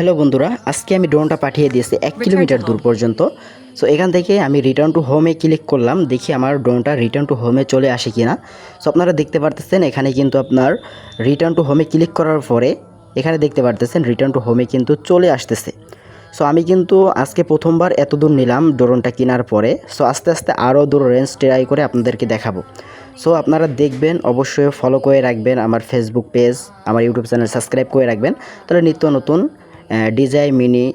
Hello বন্ধুরা, আজকে আমি ড্রোনটা পাঠিয়ে দিয়েছি 1 কিলোমিটার দূর পর্যন্ত। সো এখান থেকে আমি রিটার্ন টু হোমে ক্লিক করলাম, দেখি আমার ড্রোনটা রিটার্ন টু হোমে চলে আসে কিনা। সো আপনারা দেখতে পারতেছেন এখানে কিন্তু আপনার রিটার্ন টু হোমে ক্লিক করার পরে এখানে দেখতে পারতেছেন রিটার্ন টু হোমে কিন্তু চলে আসতেছে। সো আমি কিন্তু আজকে প্রথমবার এত দূর নিলাম ড্রোনটা কেনার পরে। সো আস্তে আস্তে আরও দূর রেঞ্জ ট্রাই করে আপনাদেরকে দেখাবো। সো আপনারা দেখবেন, অবশ্যই ফলো করে রাখবেন আমার ফেসবুক পেজ, আমার ইউটিউব চ্যানেল সাবস্ক্রাইব করে রাখবেন। তাহলে নিত্য নতুন ডিজাই মিনি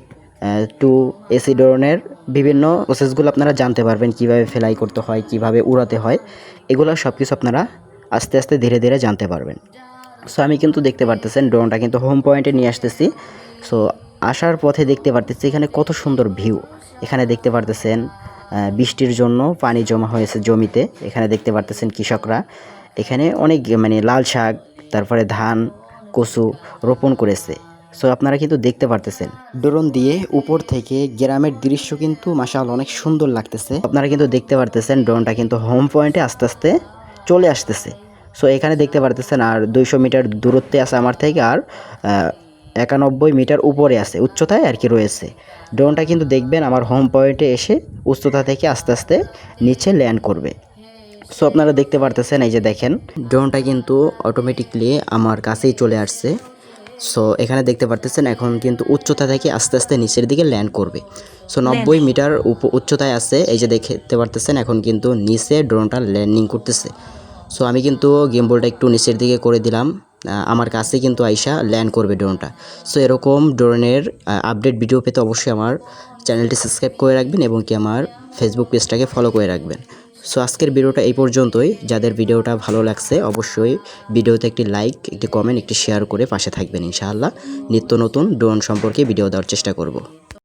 টু এসি ড্রোনের বিভিন্ন প্রসেসগুলো আপনারা জানতে পারবেন, কিভাবে ফ্লাই করতে হয়, কিভাবে উড়াতে হয়, এগুলো সব কিছু আপনারা আস্তে আস্তে ধীরে ধীরে জানতে পারবেন। সো আমি কিন্তু দেখতে পারতেছেন ড্রোনটা কিন্তু হোম পয়েন্টে নিয়ে আসতেছি। সো আসার পথে দেখতে পারতেছি এখানে কত সুন্দর ভিউ। এখানে দেখতে পারতেছেন বৃষ্টির জন্য পানি জমা হয়েছে জমিতে। এখানে দেখতে পারতেছেন কৃষকরা এখানে অনেক লাল শাক, তারপরে ধান, কচু রোপণ করেছে। সো আপনারা কিন্তু দেখতে পারতেছেন ড্রোন দিয়ে উপর থেকে গ্রামের দৃশ্য কিন্তু মাশাআল্লাহ অনেক সুন্দর লাগতেছে। আপনারা কিন্তু দেখতে পারতেছেন ড্রোনটা কিন্তু হোম পয়েন্টে আস্তে আস্তে চলে আসতেছে। সো এখানে দেখতে পারতেছেন আর 200 মিটার দূরত্বে আছে আমার থেকে, আর 91 মিটার উপরে আছে, উচ্চতায় আর কি রয়েছে। ড্রোনটা কিন্তু দেখবেন আমার হোম পয়েন্টে এসে উচ্চতা থেকে আস্তে আস্তে নিচে ল্যান্ড করবে। সো আপনারা দেখতে পারতেছেন, এই যে দেখেন ড্রোনটা কিন্তু অটোমেটিকলি আমার কাছেই চলে আসছে। সো এখানে দেখতে পারতেছেন এখন কিন্তু উচ্চতা থেকে আস্তে আস্তে নিচের দিকে ল্যান্ড করবে। সো 90 মিটার উচ্চতায় আছে, এই যে দেখতে পারতেছেন এখন কিন্তু নিচে ড্রোনটা ল্যান্ডিং করতেছে। সো আমি কিন্তু গিম্বলটা একটু নিচের দিকে করে দিলাম, আমার কাছে কিন্তু আইসা ল্যান্ড করবে ড্রোনটা। সো এরকম ড্রোনের আপডেট ভিডিও পেতে অবশ্যই আমার চ্যানেলটি সাবস্ক্রাইব করে রাখবেন এবং কি আমার ফেসবুক পেজটাকে ফলো করে রাখবেন। সো আজকের ভিডিওটা এই পর্যন্তই। যাদের ভিডিওটা ভালো লাগছে অবশ্যই ভিডিওতে একটি লাইক, একটি কমেন্ট, একটি শেয়ার করে পাশে থাকবেন। ইনশাআল্লাহ নিত্য নতুন ড্রোন সম্পর্কে ভিডিও দেওয়ার চেষ্টা করব।